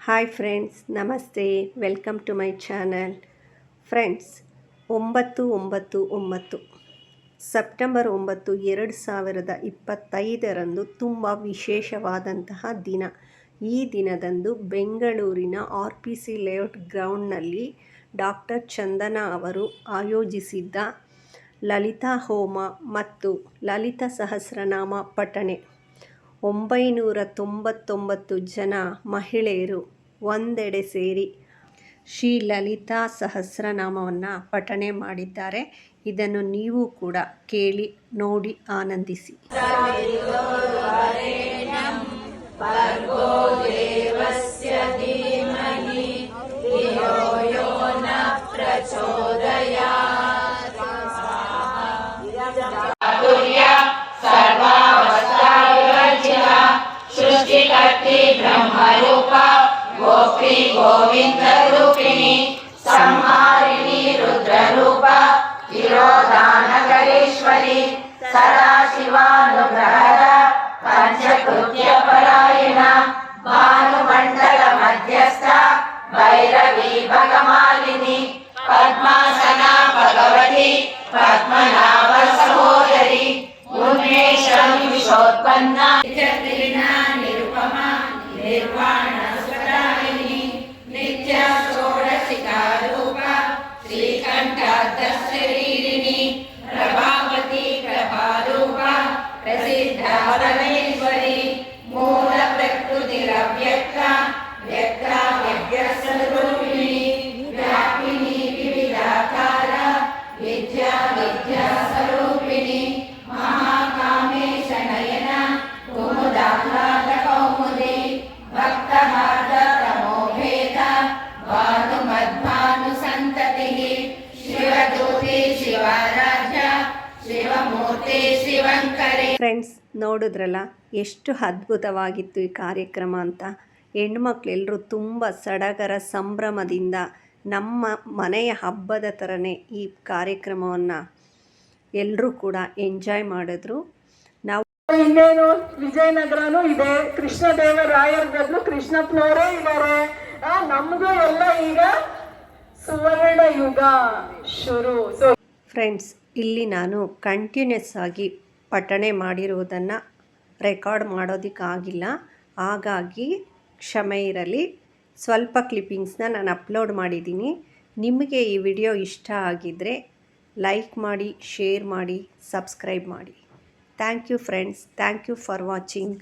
Hi friends, ನಮಸ್ತೆ. Welcome to my channel. Friends, 9/9 September 9 2025 ತುಂಬ ವಿಶೇಷವಾದಂತಹ ದಿನ. ಈ ದಿನದಂದು ಬೆಂಗಳೂರಿನ RPC ಲೇಔಟ್ ಗ್ರೌಂಡ್ನಲ್ಲಿ ಡಾಕ್ಟರ್ ಚಂದನಾ ಅವರು ಆಯೋಜಿಸಿದ್ದ ಲಲಿತಾ ಹೋಮ ಮತ್ತು ಲಲಿತಾ ಸಹಸ್ರನಾಮ ಪಠಣೆ 999 ಜನ ಮಹಿಳೆಯರು ಒಂದೆಡೆ ಸೇರಿ ಶ್ರೀ ಲಲಿತಾ ಸಹಸ್ರನಾಮವನ್ನು ಪಠಣೆ ಮಾಡಿದ್ದಾರೆ. ಇದನ್ನು ನೀವು ಕೂಡ ಕೇಳಿ ನೋಡಿ ಆನಂದಿಸಿ. सृष्टिकर्त्री ब्रह्मरूपा गोप्री गोविंद रूपिणी संहारिणी रुद्ररूपा तिरोधानकरेश्वरी सदाशिवानुग्रहद पंचकृत्य परायण भानुमंडल मध्यस्थ भैरवी भगमालिनी पद्मासना भगवती पद्मनाभ सहोदरी उन्मेषं विशोत्पन्ना निरुपमा निर्वाण स्वदायिनी नित्य षोडशिका रूपा श्रीकंठादशरीरिणी प्रभावती प्रभारूपा प्रसिद्ध परमेश्वरी मूल प्रकृतिरव्यक्ता व्यक्ता व्यक्तस्वरूपिणी व्यापिनी विविधाकार विद्या विद्या स्वरूपिणी महाकामेश नयन कुमुदाह्लाद कौमुदी भक्तहार्द तमोभेद भानुमद्भानुसन्ततिः शिवदूते शिवाराध्य ಶಿವಮೂರ್ತಿ ಶಿವಂಕರೇ. ಫ್ರೆಂಡ್ಸ್, ನೋಡಿದ್ರಲ್ಲ ಎಷ್ಟು ಅದ್ಭುತವಾಗಿತ್ತು ಈ ಕಾರ್ಯಕ್ರಮ ಅಂತ. ಹೆಣ್ಮಕ್ಳೆಲ್ಲರೂ ತುಂಬ ಸಡಗರ ಸಂಭ್ರಮದಿಂದ ನಮ್ಮ ಮನೆಯ ಹಬ್ಬದ ಥರನೇ ಈ ಕಾರ್ಯಕ್ರಮವನ್ನು ಎಲ್ಲರೂ ಕೂಡ ಎಂಜಾಯ್ ಮಾಡಿದ್ರು. ನಾವು ಇನ್ನೇನು ವಿಜಯನಗರನೂ ಇದೆ, ಕೃಷ್ಣದೇವರಾಯರ ಬದಲು ಕೃಷ್ಣಪ್ಪನವರೇ ಇದ್ದಾರೆ. ನಮಗೂ ಎಲ್ಲ ಈಗ ಸುವರ್ಣ ಯುಗ ಶುರು. ಫ್ರೆಂಡ್ಸ್, ಇಲ್ಲಿ ನಾನು ಕಂಟಿನ್ಯೂಸ್ ಆಗಿ ಪಠಣೆ ಮಾಡಿರುವುದನ್ನು ರೆಕಾರ್ಡ್ ಮಾಡೋದಕ್ಕಾಗಿಲ್ಲ, ಹಾಗಾಗಿ ಕ್ಷಮೆ ಇರಲಿ. ಸ್ವಲ್ಪ ಕ್ಲಿಪ್ಪಿಂಗ್ಸ್ನ ನಾನು ಅಪ್ಲೋಡ್ ಮಾಡಿದ್ದೀನಿ. ನಿಮಗೆ ಈ ವಿಡಿಯೋ ಇಷ್ಟ ಆಗಿದ್ದರೆ ಲೈಕ್ ಮಾಡಿ, ಶೇರ್ ಮಾಡಿ, ಸಬ್ಸ್ಕ್ರೈಬ್ ಮಾಡಿ. Thank you friends. Thank you for watching.